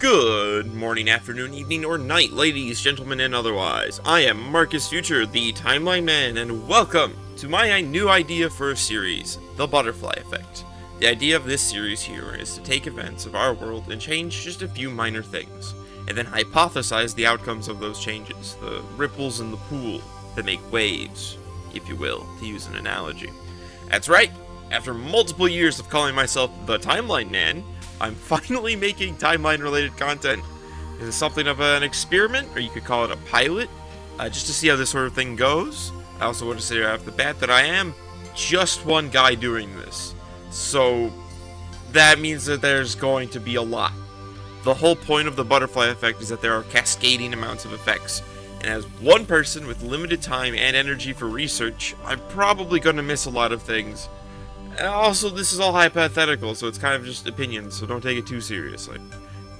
Good morning, afternoon, evening, or night, ladies, gentlemen, and otherwise. I am Marcus Future, the Timeline Man, and welcome to my new idea for a series, The Butterfly Effect. The idea of this series here is to take events of our world and change just a few minor things, and then hypothesize the outcomes of those changes, the ripples in the pool that make waves, if you will, to use an analogy. That's right, after multiple years of calling myself the Timeline Man, I'm finally making timeline-related content. This is something of an experiment, or you could call it a pilot, just to see how this sort of thing goes. I also want to say right off the bat that I am just one guy doing this, so that means that there's going to be a lot. The whole point of the butterfly effect is that there are cascading amounts of effects, and as one person with limited time and energy for research, I'm probably going to miss a lot of things. Also, this is all hypothetical, so it's kind of just opinions, so don't take it too seriously.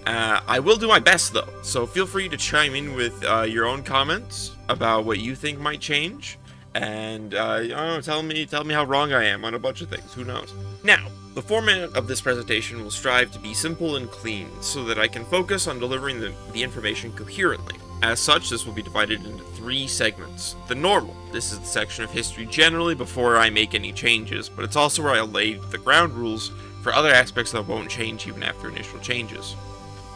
I will do my best, though, so feel free to chime in with your own comments about what you think might change, and I don't know, tell me how wrong I am on a bunch of things, who knows. Now, the format of this presentation will strive to be simple and clean, so that I can focus on delivering the information coherently. As such, this will be divided into 3 segments. The normal, this is the section of history generally before I make any changes, but it's also where I lay the ground rules for other aspects that won't change even after initial changes.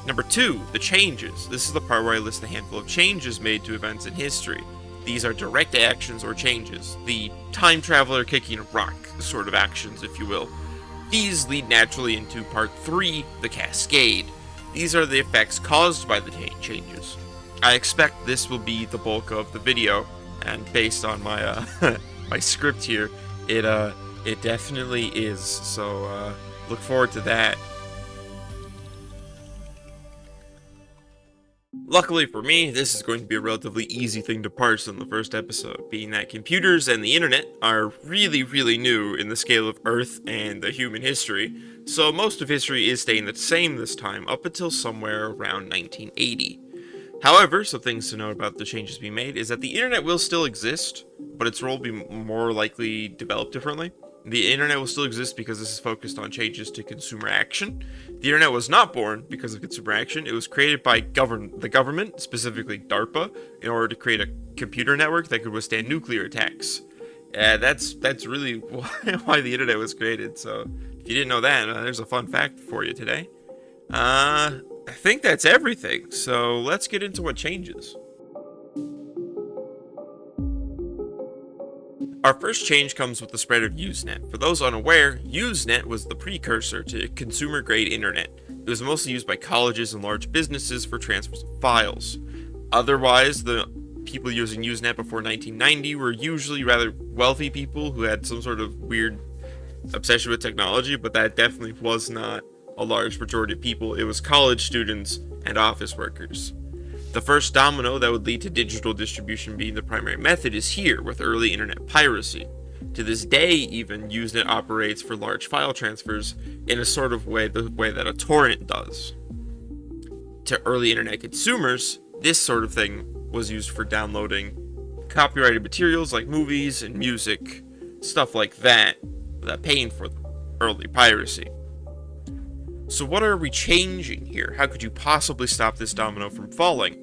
Number 2, the changes. This is the part where I list a handful of changes made to events in history. These are direct actions or changes, the time traveler kicking a rock sort of actions, if you will. These lead naturally into part 3, the cascade. These are the effects caused by the changes. I expect this will be the bulk of the video, and based on my my script here, it definitely is. So look forward to that. Luckily for me, this is going to be a relatively easy thing to parse in the first episode, being that computers and the internet are really new in the scale of Earth and the human history, so most of history is staying the same this time up until somewhere around 1980. However, some things to note about the changes being made is that the internet will still exist, but its role will be more likely developed differently. The internet will still exist because this is focused on changes to consumer action. The internet was not born because of consumer action. It was created by the government, specifically DARPA, in order to create a computer network that could withstand nuclear attacks. That's really why the internet was created. So if you didn't know that, there's a fun fact for you today. I think that's everything, so let's get into what changes. Our first change comes with the spread of Usenet. For those unaware, Usenet was the precursor to consumer-grade internet. It was mostly used by colleges and large businesses for transfers of files. Otherwise, the people using Usenet before 1990 were usually rather wealthy people who had some sort of weird obsession with technology, but that definitely was not a large majority of people. It was college students and office workers. The first domino that would lead to digital distribution being the primary method is here, with early internet piracy. To this day, even, Usenet operates for large file transfers in a sort of way, the way that a torrent does. To early internet consumers, this sort of thing was used for downloading copyrighted materials like movies and music, stuff like that, without paying for them. Early piracy. So what are we changing here? How could you possibly stop this domino from falling?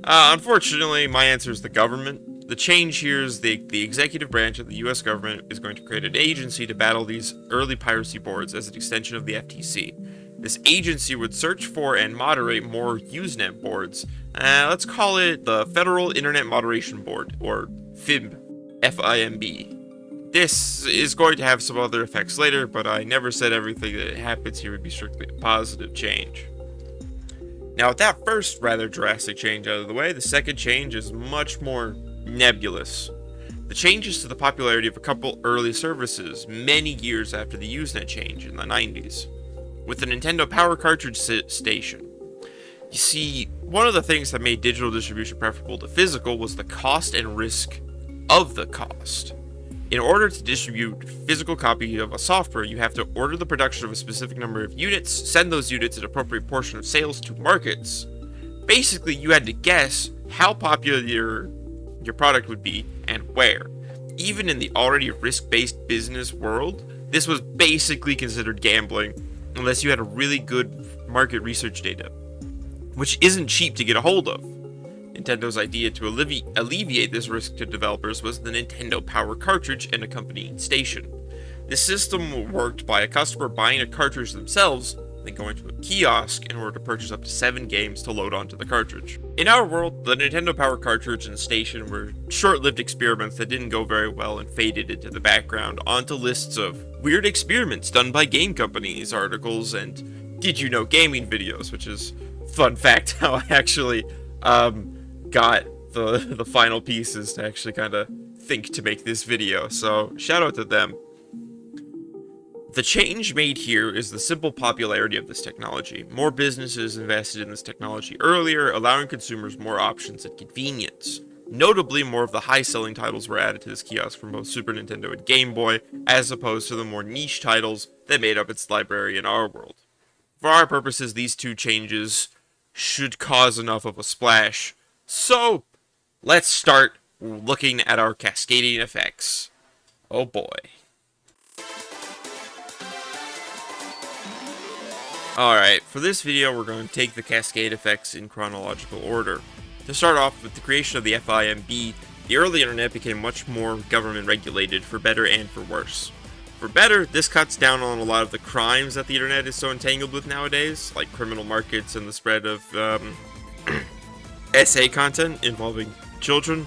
Unfortunately, my answer is the government. The change here is the executive branch of the US government is going to create an agency to battle these early piracy boards as an extension of the FTC. This agency would search for and moderate more Usenet boards. Let's call it the Federal Internet Moderation Board, or FIB, F-I-M-B. This is going to have some other effects later, but I never said everything that happens here would be strictly a positive change. Now, with that first rather drastic change out of the way, the second change is much more nebulous. The changes to the popularity of a couple early services many years after the Usenet change in the 90s. With the Nintendo Power Cartridge Station. You see, one of the things that made digital distribution preferable to physical was the cost and risk of the cost. In order to distribute a physical copy of a software, you have to order the production of a specific number of units, send those units an appropriate portion of sales to markets. Basically, you had to guess how popular your product would be and where. Even in the already risk-based business world, this was basically considered gambling, unless you had a really good market research data. which isn't cheap to get a hold of. Nintendo's idea to alleviate this risk to developers was the Nintendo Power cartridge and accompanying station. This system worked by a customer buying a cartridge themselves, then going to a kiosk in order to purchase up to 7 games to load onto the cartridge. In our world, the Nintendo Power cartridge and station were short-lived experiments that didn't go very well and faded into the background onto lists of weird experiments done by game companies, articles, and did you know gaming videos, which is fun fact how I actually got the final pieces to actually kind of think to make this video, so shout out to them. The change made here is the simple popularity of this technology. More businesses invested in this technology earlier, allowing consumers more options and convenience. Notably, more of the high-selling titles were added to this kiosk from both Super Nintendo and Game Boy, as opposed to the more niche titles that made up its library in our world. For our purposes, these two changes should cause enough of a splash, so let's start looking at our cascading effects. Oh boy. Alright, for this video we're going to take the cascade effects in chronological order. To start off with the creation of the FIMB, the early internet became much more government regulated, for better and for worse. For better, this cuts down on a lot of the crimes that the internet is so entangled with nowadays, like criminal markets and the spread of SA content involving children,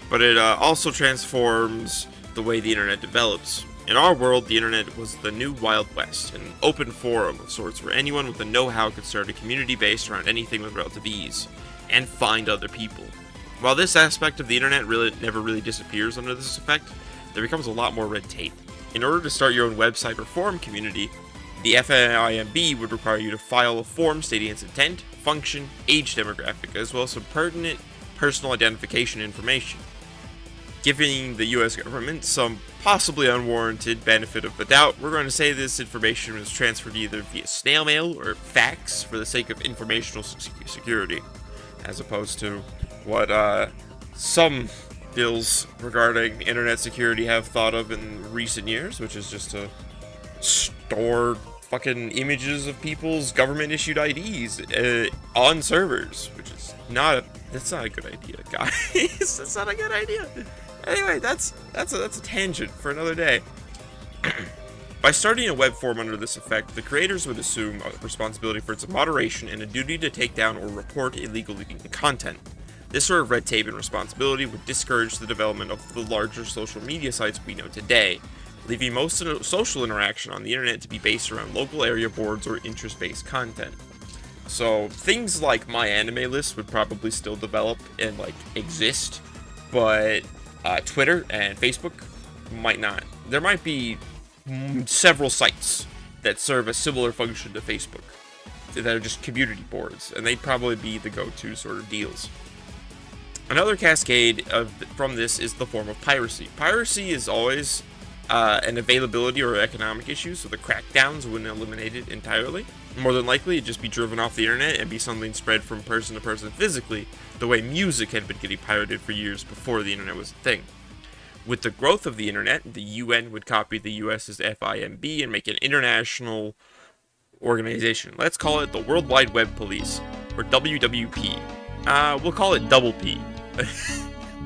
but it also transforms the way the internet develops. In our world, the internet was the new Wild West, an open forum of sorts where anyone with the know-how could start a community based around anything with relative ease, and find other people. While this aspect of the internet never really disappears under this effect, there becomes a lot more red tape. In order to start your own website or forum community, the FIMB would require you to file a form stating its intent, function, age demographic, as well as some pertinent personal identification information. Giving the US government some possibly unwarranted benefit of the doubt, we're going to say this information was transferred either via snail mail or fax for the sake of informational security, as opposed to what some bills regarding internet security have thought of in recent years, which is just to store fucking images of people's government-issued IDs on servers, which is that's not a good idea, guys. That's not a good idea. Anyway, that's a tangent for another day. By starting a web forum under this effect, the creators would assume a responsibility for its moderation and a duty to take down or report illegal content. This sort of red tape and responsibility would discourage the development of the larger social media sites we know today, leaving most social interaction on the internet to be based around local area boards or interest-based content. So things like my anime list would probably still develop and exist, but Twitter and Facebook might not. There might be several sites that serve a similar function to Facebook that are just community boards, and they'd probably be the go-to sort of deals. Another cascade from this is the form of piracy. Piracy is always an availability or economic issue, so the crackdowns wouldn't eliminate it entirely. More than likely, it'd just be driven off the internet and be something spread from person to person physically, the way music had been getting pirated for years before the internet was a thing. With the growth of the internet, the UN would copy the US's FIMB and make an international organization. Let's call it the World Wide Web Police, or WWP. We'll call it Double P.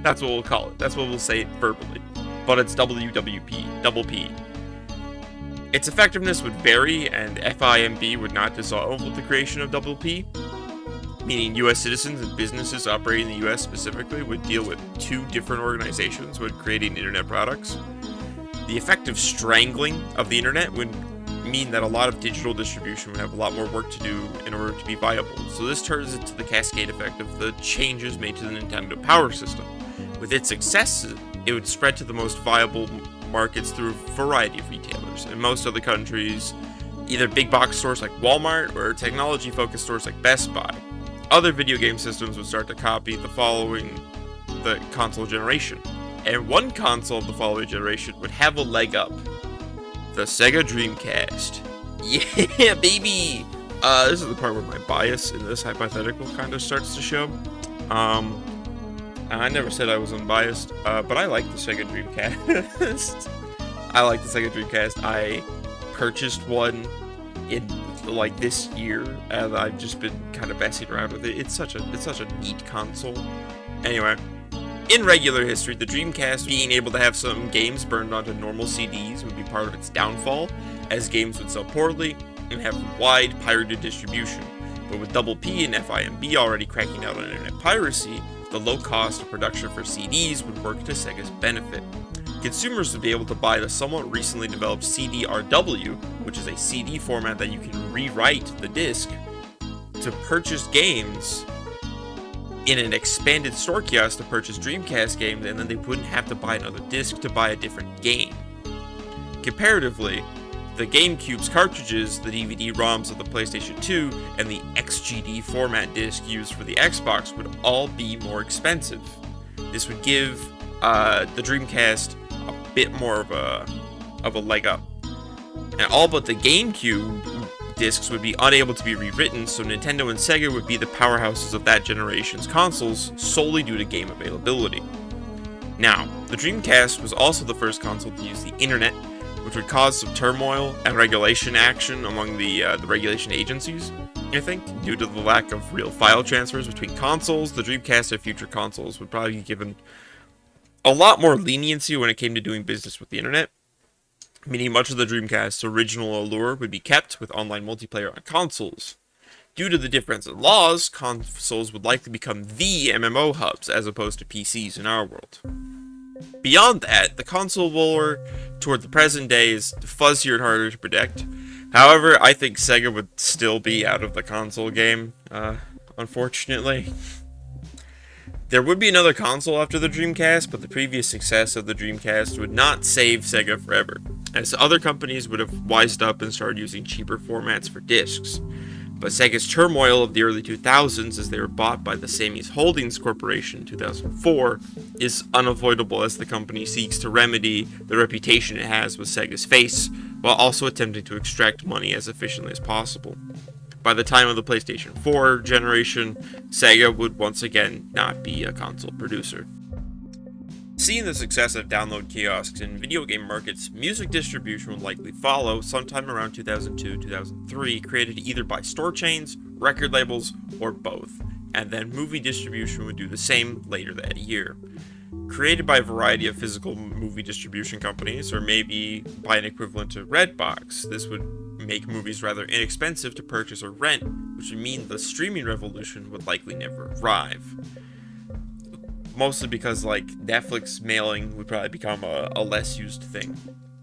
That's what we'll call it. That's what we'll say verbally. But it's WWP, Double P. Its effectiveness would vary, and FIMB would not dissolve with the creation of Double P, meaning US citizens and businesses operating in the US specifically would deal with two different organizations when creating internet products. The effective strangling of the internet would mean that a lot of digital distribution would have a lot more work to do in order to be viable. So this turns into the cascade effect of the changes made to the Nintendo Power System. With its success, it would spread to the most viable markets through a variety of retailers. In most other countries, either big box stores like Walmart or technology-focused stores like Best Buy. Other video game systems would start to copy the console generation. And one console of the following generation would have a leg up. The Sega Dreamcast. Yeah, baby! This is the part where my bias in this hypothetical kind of starts to show. I never said I was unbiased, but I like the Sega Dreamcast. I like the Sega Dreamcast. I purchased one in like this year, and I've just been kind of messing around with it. It's such a neat console. Anyway, in regular history, the Dreamcast being able to have some games burned onto normal CDs would be part of its downfall, as games would sell poorly and have wide pirated distribution. But with Double P and FIMB already cracking out on internet piracy, the low cost of production for CDs would work to Sega's benefit. Consumers would be able to buy the somewhat recently developed CD-RW, which is a CD format that you can rewrite the disc, to purchase games in an expanded store kiosk to purchase Dreamcast games, and then they wouldn't have to buy another disc to buy a different game. Comparatively, the GameCube's cartridges, the DVD-ROMs of the PlayStation 2, and the XGD format disc used for the Xbox would all be more expensive. This would give the Dreamcast a bit more of a leg up. And all but the GameCube discs would be unable to be rewritten, so Nintendo and Sega would be the powerhouses of that generation's consoles solely due to game availability. Now, the Dreamcast was also the first console to use the internet, which would cause some turmoil and regulation action among the regulation agencies, I think. Due to the lack of real file transfers between consoles, the Dreamcast and future consoles would probably be given a lot more leniency when it came to doing business with the internet, meaning much of the Dreamcast's original allure would be kept with online multiplayer on consoles. Due to the difference in laws, consoles would likely become the MMO hubs as opposed to PCs in our world. Beyond that, the console war toward the present day is fuzzier and harder to predict. However, I think Sega would still be out of the console game, unfortunately. There would be another console after the Dreamcast, but the previous success of the Dreamcast would not save Sega forever, as other companies would have wised up and started using cheaper formats for discs. But Sega's turmoil of the early 2000s, as they were bought by the Samy's Holdings Corporation in 2004, is unavoidable as the company seeks to remedy the reputation it has with Sega's face, while also attempting to extract money as efficiently as possible. By the time of the PlayStation 4 generation, Sega would once again not be a console producer. Seeing the success of download kiosks in video game markets, music distribution would likely follow sometime around 2002-2003, created either by store chains, record labels, or both, and then movie distribution would do the same later that year. Created by a variety of physical movie distribution companies, or maybe by an equivalent to Redbox, this would make movies rather inexpensive to purchase or rent, which would mean the streaming revolution would likely never arrive. Mostly because, like, Netflix mailing would probably become a less used thing.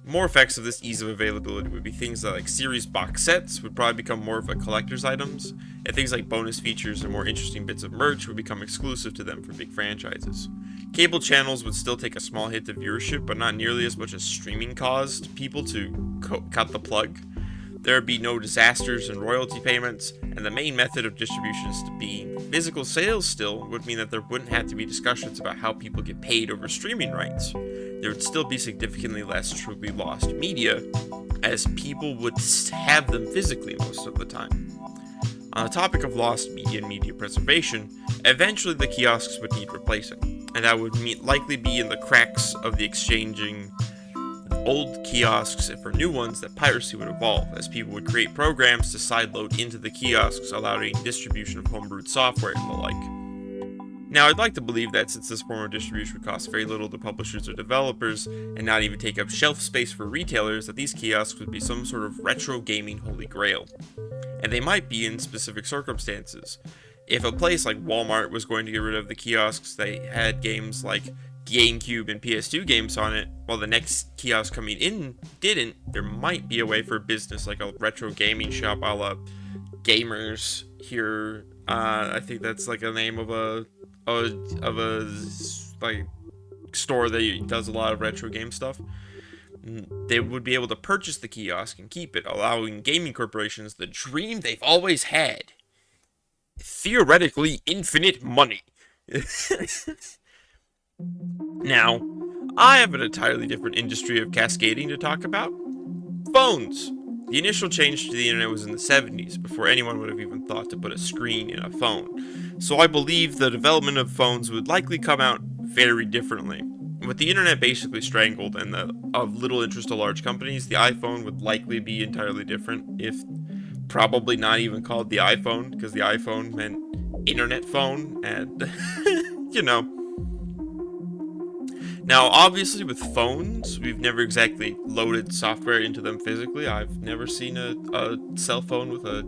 More effects of this ease of availability would be things like series box sets would probably become more of a collector's items, and things like bonus features and more interesting bits of merch would become exclusive to them for big franchises. Cable channels would still take a small hit to viewership, but not nearly as much as streaming caused people to cut the plug. There would be no disasters and royalty payments, and the main method of distribution to be physical sales still would mean that there wouldn't have to be discussions about how people get paid over streaming rights. There would still be significantly less truly lost media, as people would have them physically most of the time. On the topic of lost media and media preservation, eventually the kiosks would need replacing, and that would likely be in the cracks of the exchanging old kiosks for new ones that piracy would evolve, as people would create programs to sideload into the kiosks, allowing distribution of homebrewed software and the like. Now, I'd like to believe that since this form of distribution would cost very little to publishers or developers, and not even take up shelf space for retailers, that these kiosks would be some sort of retro gaming holy grail. And they might be in specific circumstances. If a place like Walmart was going to get rid of the kiosks, they had games like GameCube and PS2 games on it, while the next kiosk coming in didn't, there might be a way for a business like a retro gaming shop a la Gamers Here. I think that's like a name of a like store that does a lot of retro game stuff. They would be able to purchase the kiosk and keep it, allowing gaming corporations the dream they've always had: theoretically infinite money. Now, I have an entirely different industry of cascading to talk about: phones. The initial change to the internet was in the 70s, before anyone would have even thought to put a screen in a phone. So I believe the development of phones would likely come out very differently. With the internet basically strangled and of little interest to large companies, the iPhone would likely be entirely different, if probably not even called the iPhone, because the iPhone meant internet phone, and, you know. Now, obviously, with phones, we've never exactly loaded software into them physically. I've never seen a cell phone with a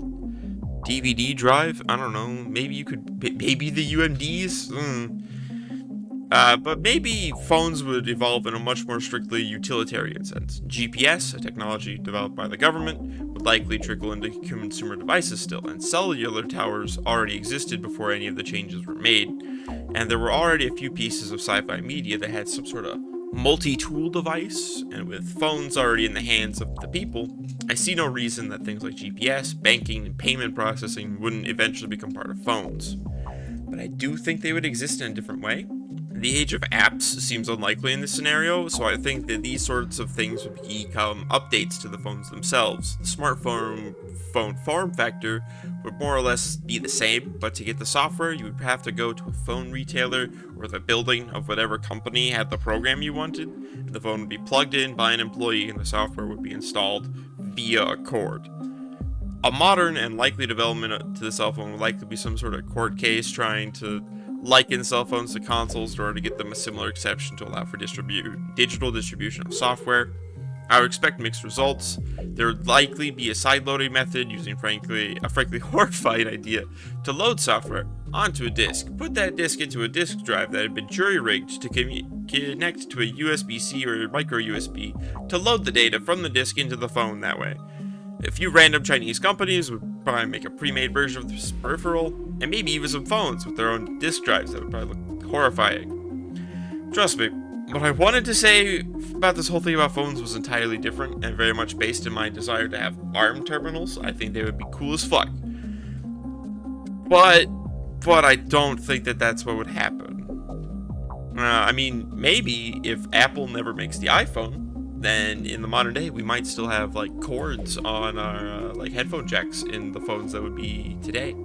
DVD drive. I don't know. Maybe you could. Maybe the UMDs? But maybe phones would evolve in a much more strictly utilitarian sense. GPS, a technology developed by the government, would likely trickle into consumer devices still, and cellular towers already existed before any of the changes were made. And there were already a few pieces of sci-fi media that had some sort of multi-tool device, and with phones already in the hands of the people, I see no reason that things like GPS, banking, and payment processing wouldn't eventually become part of phones. But I do think they would exist in a different way. The age of apps seems unlikely in this scenario, so I think that these sorts of things would become updates to the phones themselves. The smartphone form factor would more or less be the same, but to get the software, you would have to go to a phone retailer or the building of whatever company had the program you wanted. The phone would be plugged in by an employee and the software would be installed via a cord. A modern and likely development to the cell phone would likely be some sort of court case trying to liken cell phones to consoles in order to get them a similar exception to allow for digital distribution of software. I would expect mixed results. There would likely be a sideloading method using a frankly horrified idea to load software onto a disk. Put that disk into a disk drive that had been jury-rigged to connect to a USB-C or micro USB to load the data from the disk into the phone that way. A few random Chinese companies would probably make a pre-made version of this peripheral, and maybe even some phones with their own disk drives that would probably look horrifying. Trust me, what I wanted to say about this whole thing about phones was entirely different and very much based in my desire to have ARM terminals. I think they would be cool as fuck. But I don't think that that's what would happen. I mean, maybe if Apple never makes the iPhone, then in the modern day we might still have like cords on our like headphone jacks in the phones that would be today.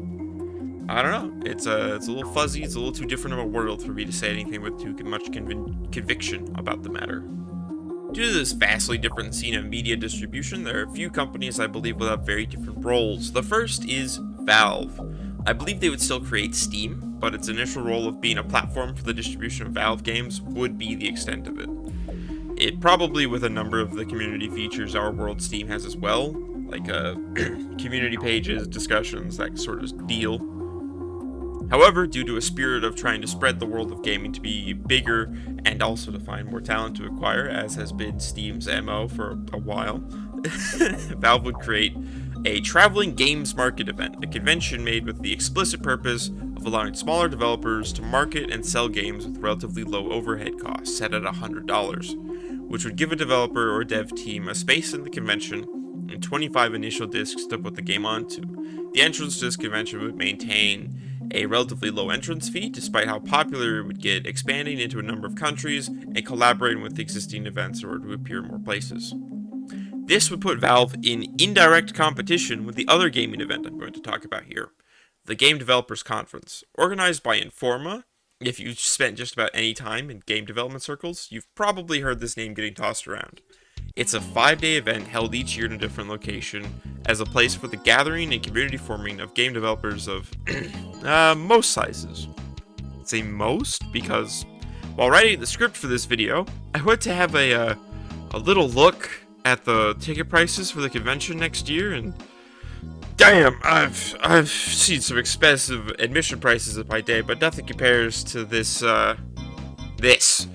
I don't know. It's a little fuzzy. It's a little too different of a world for me to say anything with too much conviction about the matter. Due to this vastly different scene of media distribution, there are a few companies I believe will have very different roles. The first is Valve. I believe they would still create Steam, but its initial role of being a platform for the distribution of Valve games would be the extent of it. It probably with a number of the community features our world Steam has as well, like community pages, discussions, that sort of deal. However, due to a spirit of trying to spread the world of gaming to be bigger and also to find more talent to acquire, as has been Steam's MO for a while, Valve would create a traveling games market event, a convention made with the explicit purpose of allowing smaller developers to market and sell games with relatively low overhead costs, set at $100, which would give a developer or dev team a space in the convention and 25 initial discs to put the game onto. The entrance to this convention would maintain a relatively low entrance fee, despite how popular it would get, expanding into a number of countries and collaborating with existing events in order to appear in more places. This would put Valve in indirect competition with the other gaming event I'm going to talk about here, the Game Developers Conference. Organized by Informa, if you've spent just about any time in game development circles, you've probably heard this name getting tossed around. It's a 5-day event held each year in a different location as a place for the gathering and community forming of game developers of most sizes. I say most because while writing the script for this video, I went to have a little look at the ticket prices for the convention next year, and damn, I've seen some expensive admission prices in my day, but nothing compares to this. It's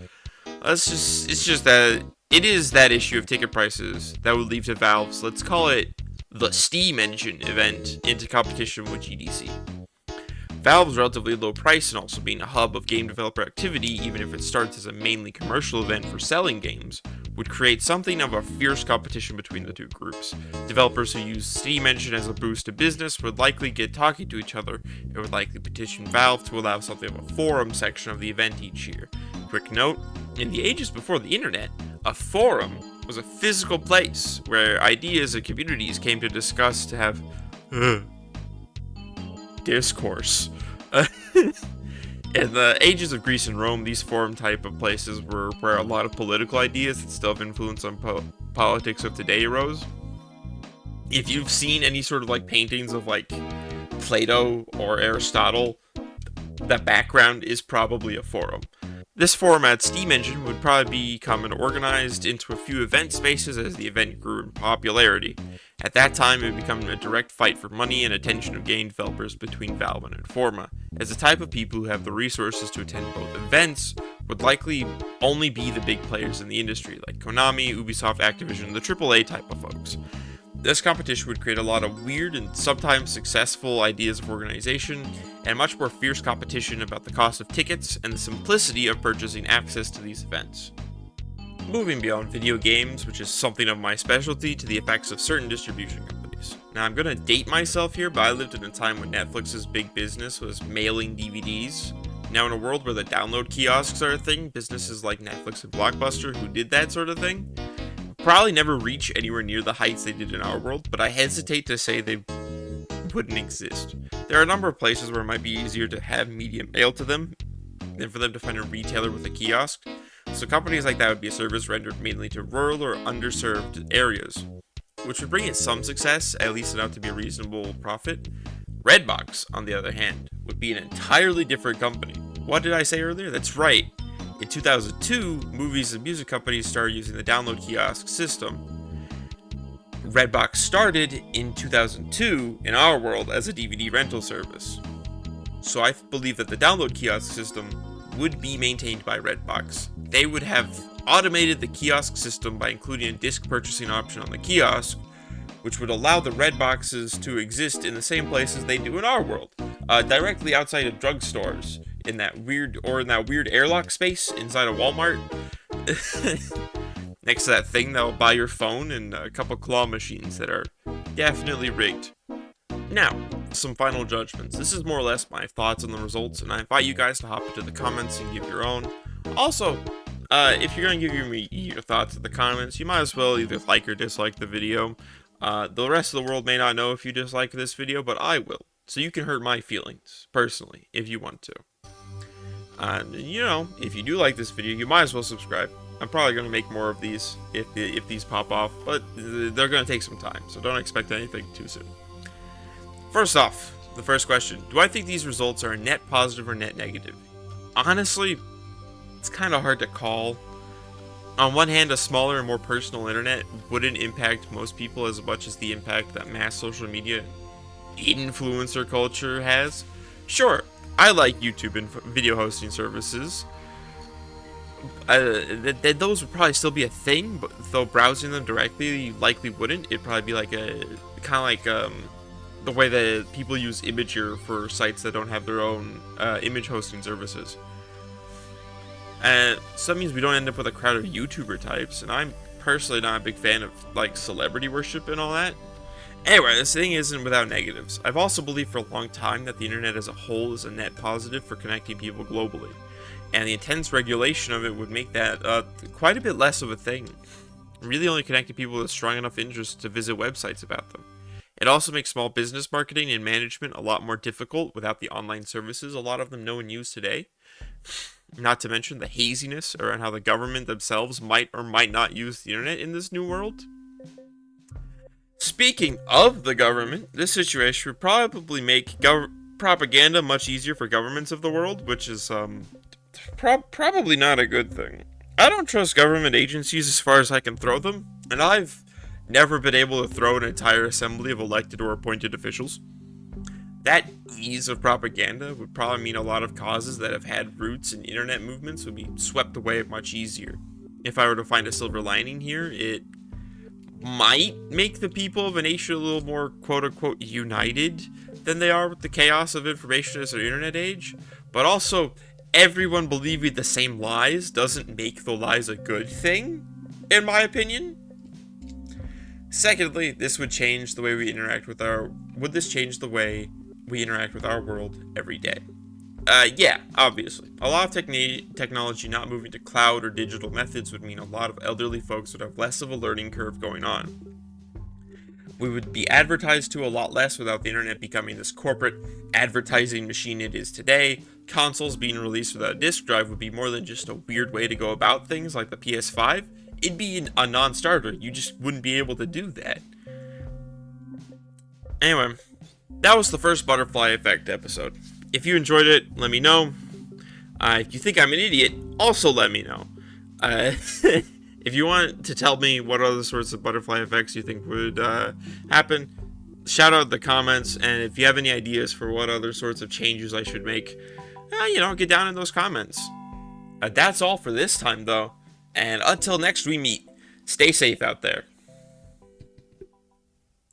just that it is that issue of ticket prices that would lead to Valve's, let's call it the Steam Engine event, into competition with GDC. Valve's relatively low price and also being a hub of game developer activity, even if it starts as a mainly commercial event for selling games, would create something of a fierce competition between the two groups. Developers who use Steam Engine as a boost to business would likely get talking to each other and would likely petition Valve to allow something of a forum section of the event each year. Quick note, in the ages before the internet, a forum was a physical place where ideas and communities came to discuss, to have discourse. In the ages of Greece and Rome, these forum type of places were where a lot of political ideas that still have influence on politics of today arose. if you've seen any sort of like paintings of like Plato or Aristotle, that background is probably a forum. This format Steam Engine would probably become organized into a few event spaces as the event grew in popularity. At that time, it would become a direct fight for money and attention of game developers between Valve and Informa, as the type of people who have the resources to attend both events would likely only be the big players in the industry, like Konami, Ubisoft, Activision, the AAA type of folks. This competition would create a lot of weird and sometimes successful ideas of organization, and much more fierce competition about the cost of tickets and the simplicity of purchasing access to these events. Moving beyond video games, which is something of my specialty, to the effects of certain distribution companies. Now, I'm gonna date myself here, but I lived in a time when Netflix's big business was mailing DVDs. Now, in a world where the download kiosks are a thing, businesses like Netflix and Blockbuster, who did that sort of thing, probably never reach anywhere near the heights they did in our world, but I hesitate to say they wouldn't exist. There are a number of places where it might be easier to have media mailed to them than for them to find a retailer with a kiosk, so companies like that would be a service rendered mainly to rural or underserved areas, which would bring in some success, at least enough to be a reasonable profit. Redbox, on the other hand, would be an entirely different company. What did I say earlier? That's right. In 2002, movies and music companies started using the download kiosk system. Redbox started in 2002 in our world as a DVD rental service. So I believe that the download kiosk system would be maintained by Redbox. They would have automated the kiosk system by including a disc purchasing option on the kiosk, which would allow the Redboxes to exist in the same places they do in our world, directly outside of drugstores. In that weird airlock space inside a Walmart, next to that thing that will buy your phone, and a couple claw machines that are definitely rigged. Now, some final judgments. This is more or less my thoughts on the results, and I invite you guys to hop into the comments and give your own. Also, if you're gonna give your thoughts in the comments, you might as well either like or dislike the video. The rest of the world may not know if you dislike this video, but I will. So you can hurt my feelings, personally, if you want to. If you do like this video, you might as well subscribe. I'm probably going to make more of these if these pop off, but they're going to take some time, so don't expect anything too soon. First off, the first question, do I think these results are a net positive or net negative? Honestly, it's kind of hard to call. On one hand, a smaller and more personal internet wouldn't impact most people as much as the impact that mass social media influencer culture has. Sure, I like YouTube and video hosting services. Those would probably still be a thing, but though browsing them directly likely wouldn't. It'd probably be like the way that people use enjoyHere for sites that don't have their own image hosting services. So that means we don't end up with a crowd of YouTuber types, and I'm personally not a big fan of like celebrity worship and all that. Anyway, this thing isn't without negatives. I've also believed for a long time that the internet as a whole is a net positive for connecting people globally, and the intense regulation of it would make that quite a bit less of a thing, really only connecting people with a strong enough interest to visit websites about them. It also makes small business marketing and management a lot more difficult without the online services a lot of them know and use today. Not to mention the haziness around how the government themselves might or might not use the internet in this new world. Speaking of the government, this situation would probably make propaganda much easier for governments of the world, which is probably not a good thing. I don't trust government agencies as far as I can throw them, and I've never been able to throw an entire assembly of elected or appointed officials. That ease of propaganda would probably mean a lot of causes that have had roots in internet movements would be swept away much easier. If I were to find a silver lining here, it might make the people of a nation a little more quote-unquote united than they are with the chaos of information as our internet age, but also everyone believing the same lies doesn't make the lies a good thing, in my opinion. Secondly, this would change the way we interact with our world every day? Yeah, obviously. A lot of technology not moving to cloud or digital methods would mean a lot of elderly folks would have less of a learning curve going on. We would be advertised to a lot less without the internet becoming this corporate advertising machine it is today. Consoles being released without a disk drive would be more than just a weird way to go about things like the PS5. It'd be a non-starter. You just wouldn't be able to do that. Anyway, that was the first butterfly effect episode. If you enjoyed it, let me know. If you think I'm an idiot, also let me know. If you want to tell me what other sorts of butterfly effects you think would happen, shout out in the comments. And if you have any ideas for what other sorts of changes I should make, get down in those comments. That's all for this time, though. And until next we meet, stay safe out there.